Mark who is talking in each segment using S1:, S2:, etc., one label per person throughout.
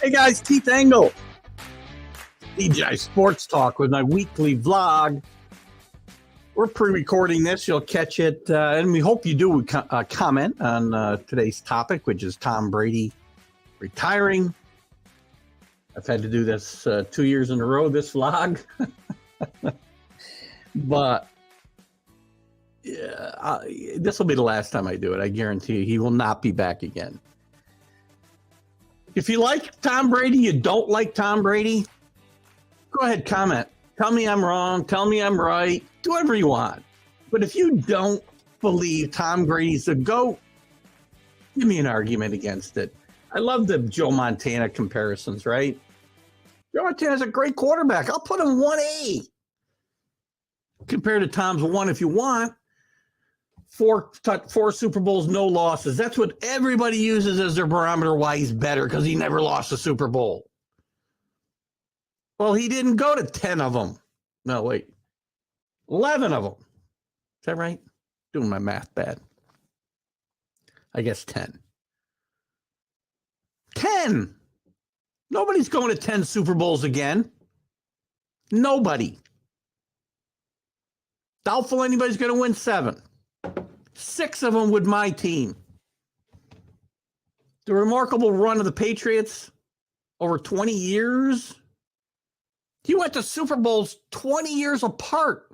S1: Hey guys, Keith Engel, TGI Sports Talk with my weekly vlog. We're pre-recording this. You'll catch it, and we hope you do comment on today's topic, which is Tom Brady retiring. I've had to do this 2 years in a row, this vlog. But yeah, this will be the last time I do it. I guarantee you, he will not be back again. If you like Tom Brady, you don't like Tom Brady, go ahead, comment. Tell me I'm wrong. Tell me I'm right. Do whatever you want. But if you don't believe Tom Brady's the GOAT, give me an argument against it. I love the Joe Montana comparisons, right? Joe Montana's a great quarterback. I'll put him 1A. Compared to Tom's 1 if you want. Four Super Bowls, no losses. That's what everybody uses as their barometer why he's better, because he never lost a Super Bowl. Well, he didn't go to 10 of them. No, wait. 11 of them. Is that right? Doing my math bad. I guess 10. 10. Nobody's going to 10 Super Bowls again. Nobody. Doubtful anybody's going to win 7. 6 of them with my team. The remarkable run of the Patriots over 20 years. He went to Super Bowls 20 years apart.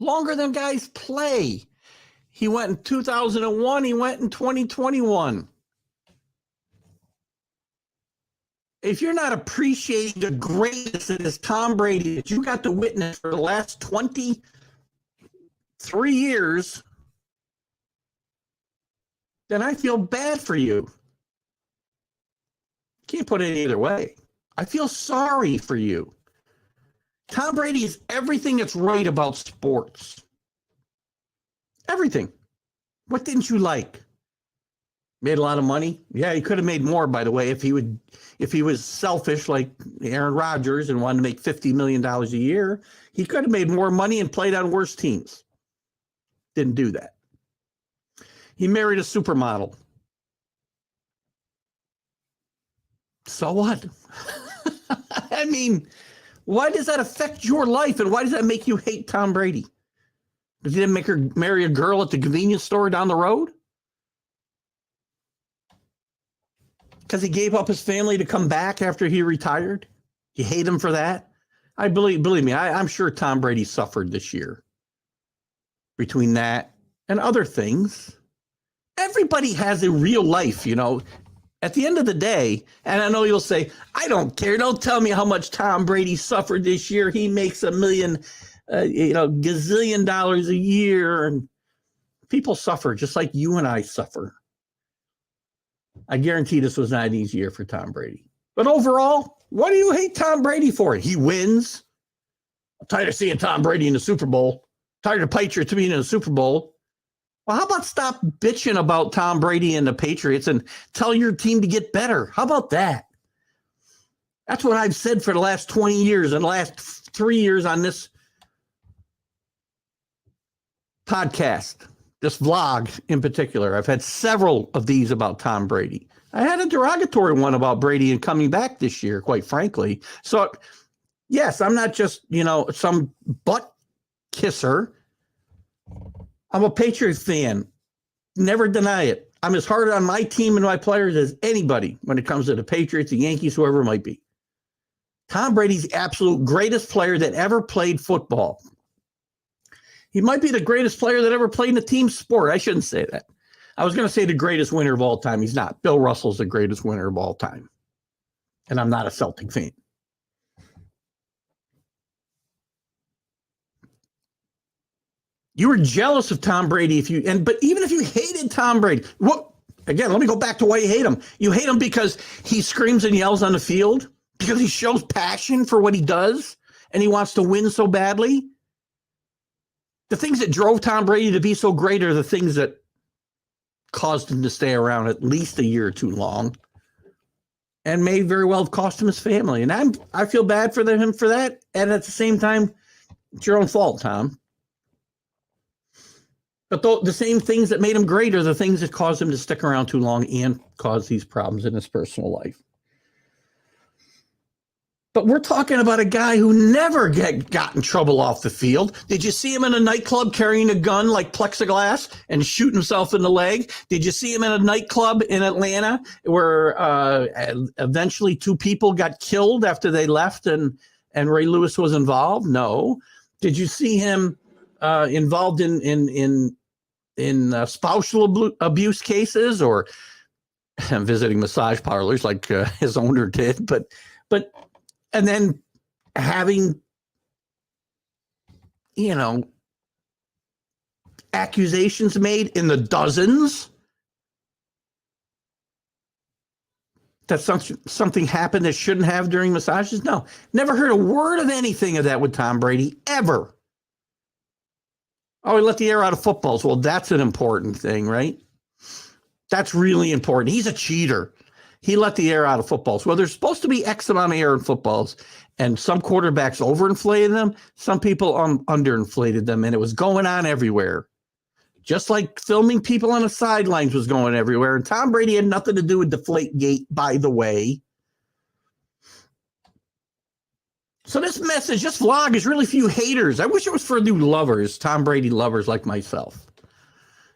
S1: Longer than guys play. He went in 2001. He went in 2021. If you're not appreciating the greatness that is Tom Brady that you got to witness for the last 23 years, then I feel bad for you. Can't put it either way. I feel sorry for you. Tom Brady is everything that's right about sports. Everything. What didn't you like? Made a lot of money? Yeah, he could have made more, by the way, if he was selfish like Aaron Rodgers and wanted to make $50 million a year. He could have made more money and played on worse teams. Didn't do that. He married a supermodel. So what? I mean, why does that affect your life, and why does that make you hate Tom Brady? Because he didn't make her marry a girl at the convenience store down the road? Because he gave up his family to come back after he retired? You hate him for that? I believe me, I'm sure Tom Brady suffered this year. Between that and other things. Everybody has a real life, you know. At the end of the day, and I know you'll say, I don't care. Don't tell me how much Tom Brady suffered this year. He makes gazillion dollars a year. And people suffer just like you and I suffer. I guarantee this was not an easy year for Tom Brady. But overall, what do you hate Tom Brady for? He wins. I'm tired of seeing Tom Brady in the Super Bowl. Tired of Patriots being in the Super Bowl. Well, how about stop bitching about Tom Brady and the Patriots and tell your team to get better? How about that? That's what I've said for the last 20 years and the last 3 years on this podcast, this vlog in particular. I've had several of these about Tom Brady. I had a derogatory one about Brady and coming back this year, quite frankly. So, yes, I'm not just, some butt kisser. I'm a Patriots fan. Never deny it. I'm as hard on my team and my players as anybody when it comes to the Patriots, the Yankees, whoever it might be. Tom Brady's the absolute greatest player that ever played football. He might be the greatest player that ever played in a team sport. I shouldn't say that. I was going to say the greatest winner of all time. He's not. Bill Russell's the greatest winner of all time. And I'm not a Celtic fan. You were jealous of Tom Brady but even if you hated Tom Brady, again, let me go back to why you hate him. You hate him because he screams and yells on the field, because he shows passion for what he does, and he wants to win so badly. The things that drove Tom Brady to be so great are the things that caused him to stay around at least a year or too long, and may very well have cost him his family. And I feel bad for him for that. And at the same time, it's your own fault, Tom. But the same things that made him great are the things that caused him to stick around too long and cause these problems in his personal life. But we're talking about a guy who never got in trouble off the field. Did you see him in a nightclub carrying a gun like plexiglass and shooting himself in the leg? Did you see him in a nightclub in Atlanta where eventually 2 people got killed after they left and Ray Lewis was involved? No. Did you see him involved in spousal abuse cases or visiting massage parlors like his owner did? But and then having, accusations made in the dozens that something happened that shouldn't have during massages? No, never heard a word of anything of that with Tom Brady, ever. Oh, he let the air out of footballs. Well, that's an important thing, right? That's really important. He's a cheater. He let the air out of footballs. Well, there's supposed to be X amount of air in footballs, and some quarterbacks overinflated them. Some people underinflated them, and it was going on everywhere. Just like filming people on the sidelines was going everywhere. And Tom Brady had nothing to do with Deflategate, by the way. So this message, this vlog is really for you haters. I wish it was for new lovers, Tom Brady lovers like myself.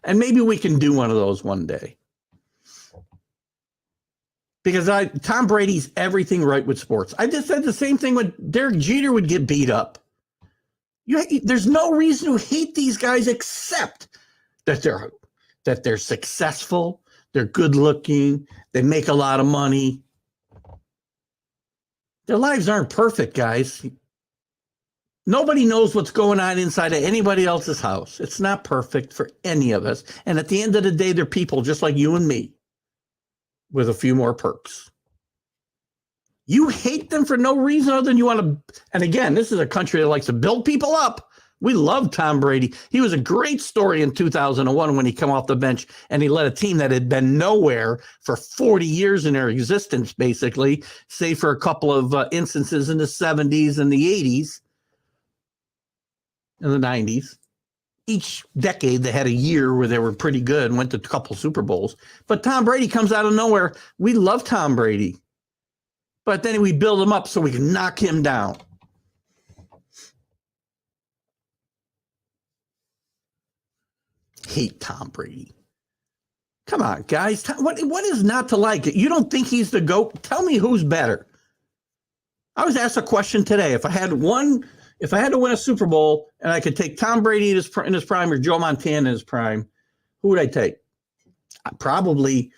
S1: And maybe we can do one of those one day. Because Tom Brady's everything right with sports. I just said the same thing when Derek Jeter would get beat up. There's no reason to hate these guys except that they're successful, they're good looking, they make a lot of money. Their lives aren't perfect, guys. Nobody knows what's going on inside of anybody else's house. It's not perfect for any of us. And at the end of the day, they're people just like you and me, with a few more perks. You hate them for no reason other than you want to. And again, this is a country that likes to build people up. We love Tom Brady. He was a great story in 2001 when he came off the bench and he led a team that had been nowhere for 40 years in their existence, basically, save for a couple of instances in the 70s and the 80s and the 90s. Each decade, they had a year where they were pretty good and went to a couple Super Bowls. But Tom Brady comes out of nowhere. We love Tom Brady. But then we build him up so we can knock him down. Hate Tom Brady. Come on, guys. What is not to like? You don't think he's the GOAT? Tell me who's better. I was asked a question today. If I had to win a Super Bowl and I could take Tom Brady in his prime or Joe Montana in his prime, who would I take? Probably,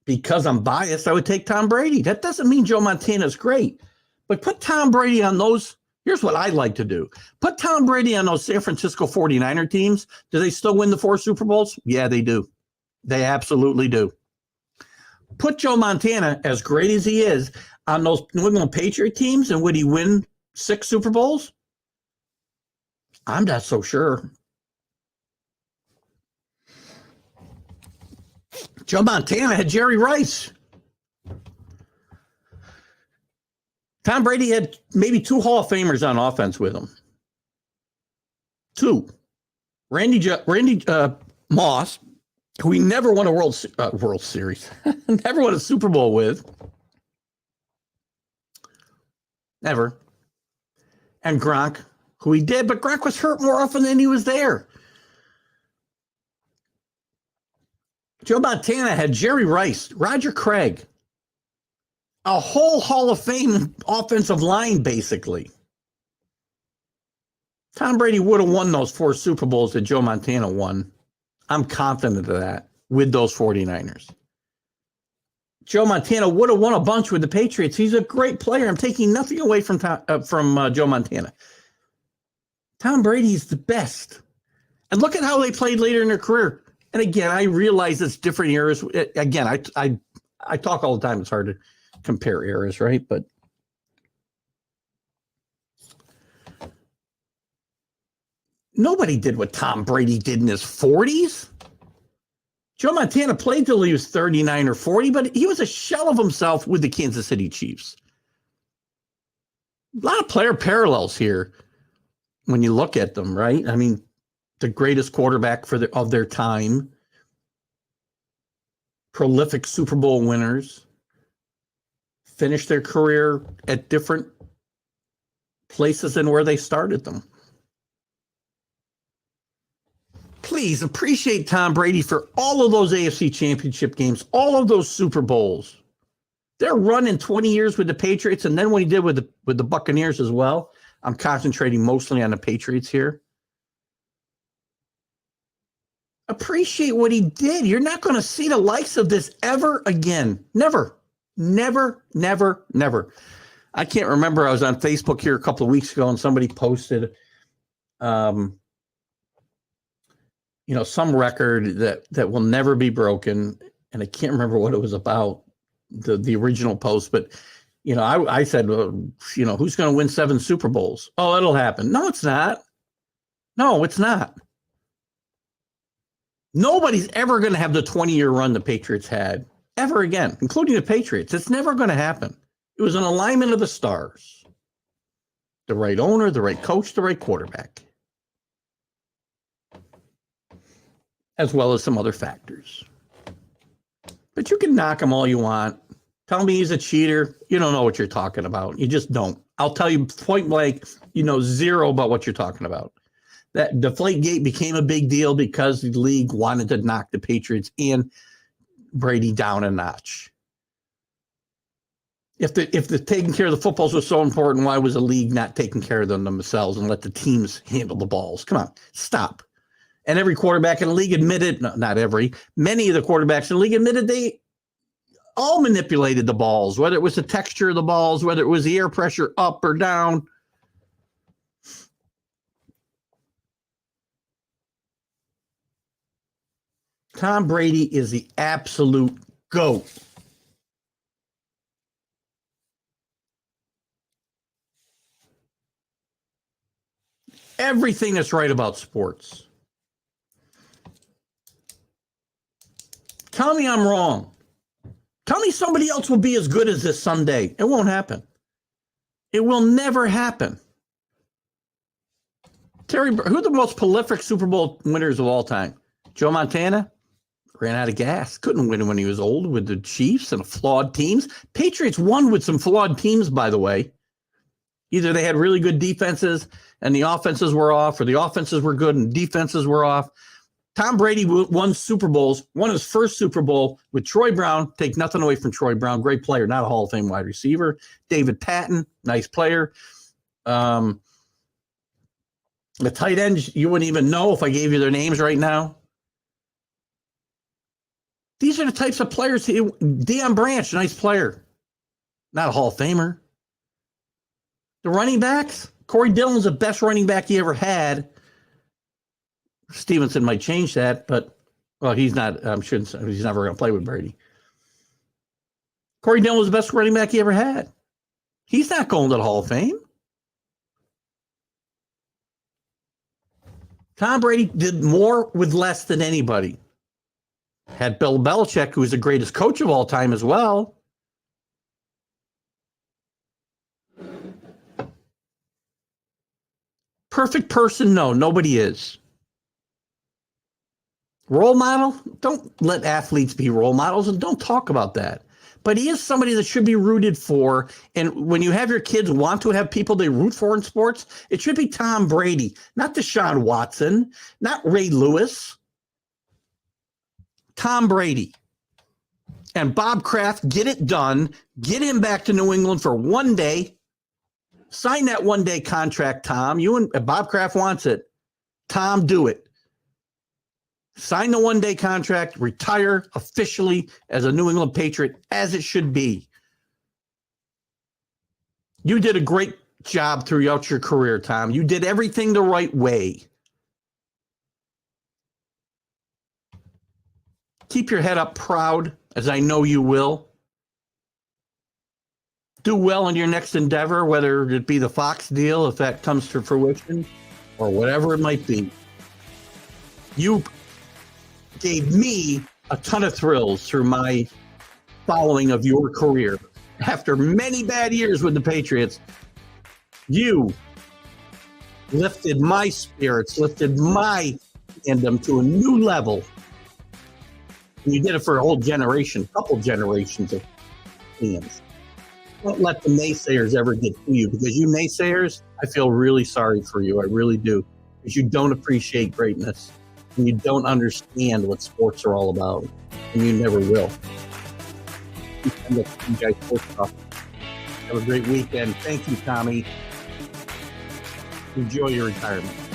S1: because I'm biased, I would take Tom Brady. That doesn't mean Joe Montana is great. But put Tom Brady on those. Here's what I'd like to do. Put Tom Brady on those San Francisco 49er teams. Do they still win the 4 Super Bowls? Yeah, they do. They absolutely do. Put Joe Montana, as great as he is, on those New England Patriot teams, and would he win 6 Super Bowls? I'm not so sure. Joe Montana had Jerry Rice. Tom Brady had maybe 2 Hall of Famers on offense with him. 2. Randy Moss, who he never won a World Series, never won a Super Bowl with. Never. And Gronk, who he did, but Gronk was hurt more often than he was there. Joe Montana had Jerry Rice, Roger Craig, a whole Hall of Fame offensive line, basically. Tom Brady would have won those 4 Super Bowls that Joe Montana won. I'm confident of that with those 49ers. Joe Montana would have won a bunch with the Patriots. He's a great player. I'm taking nothing away from Joe Montana. Tom Brady's the best. And look at how they played later in their career. And again, I realize it's different eras. Again, I talk all the time. It's hard to compare eras, right? But nobody did what Tom Brady did in his 40s. Joe Montana played till he was 39 or 40, but he was a shell of himself with the Kansas City Chiefs. A lot of player parallels here when you look at them, right? I mean, the greatest quarterback of their time, prolific Super Bowl winners, finished their career at different places than where they started them. Please appreciate Tom Brady for all of those AFC championship games, all of those Super Bowls. They're running 20 years with the Patriots, and then what he did with the Buccaneers as well. I'm concentrating mostly on the Patriots here. Appreciate what he did. You're not going to see the likes of this ever again. Never, never, never, never. I can't remember. I was on Facebook here a couple of weeks ago, and somebody posted, some record that will never be broken. And I can't remember what it was about, the original post, but I said, well, who's going to win 7 Super Bowls? Oh, it'll happen. No, it's not. No, it's not. Nobody's ever going to have the 20-year run the Patriots had ever again, including the Patriots. It's never going to happen. It was an alignment of the stars. The right owner, the right coach, the right quarterback, as well as some other factors. But you can knock him all you want. Tell me he's a cheater. You don't know what you're talking about. You just don't. I'll tell you point blank, zero about what you're talking about. That Deflategate became a big deal because the league wanted to knock the Patriots and Brady down a notch. If the taking care of the footballs was so important, why was the league not taking care of them themselves and let the teams handle the balls? Come on, stop. And every quarterback in the league admitted, not every, many of the quarterbacks in the league admitted they all manipulated the balls, whether it was the texture of the balls, whether it was the air pressure up or down. Tom Brady is the absolute GOAT. Everything that's right about sports. Tell me I'm wrong. Tell me somebody else will be as good as this someday. It won't happen. It will never happen. Who are the most prolific Super Bowl winners of all time? Joe Montana ran out of gas. Couldn't win when he was old with the Chiefs and flawed teams. Patriots won with some flawed teams, by the way. Either they had really good defenses and the offenses were off, or the offenses were good and defenses were off. Tom Brady won Super Bowls, won his first Super Bowl with Troy Brown. Take nothing away from Troy Brown. Great player, not a Hall of Fame wide receiver. David Patton, nice player. The tight ends, you wouldn't even know if I gave you their names right now. These are the types of players. Deion Branch, nice player. Not a Hall of Famer. The running backs, Corey Dillon's the best running back he ever had. Stevenson might change that, but he's not. He's never going to play with Brady. Corey Dillon was the best running back he ever had. He's not going to the Hall of Fame. Tom Brady did more with less than anybody. Had Bill Belichick, who was the greatest coach of all time as well. Perfect person? No, nobody is. Role model? Don't let athletes be role models and don't talk about that. But he is somebody that should be rooted for. And when you have your kids want to have people they root for in sports, it should be Tom Brady, not Deshaun Watson, not Ray Lewis. Tom Brady. And Bob Kraft, get it done. Get him back to New England for one day. Sign that one-day contract, Tom. You and Bob Kraft wants it. Tom, do it. Sign the one-day contract, retire officially as a New England Patriot, as it should be. You did a great job throughout your career, Tom. You did everything the right way. Keep your head up proud, as I know you will. Do well in your next endeavor, whether it be the Fox deal, if that comes to fruition, or whatever it might be. You gave me a ton of thrills through my following of your career. After many bad years with the Patriots, you lifted my spirits, lifted my fandom to a new level. And you did it for a whole generation, couple generations of fans. Don't let the naysayers ever get to you, because you naysayers, I feel really sorry for you. I really do. Because you don't appreciate greatness and you don't understand what sports are all about. And you never will. TGI Sports Talk. Have a great weekend. Thank you, Tommy. Enjoy your retirement.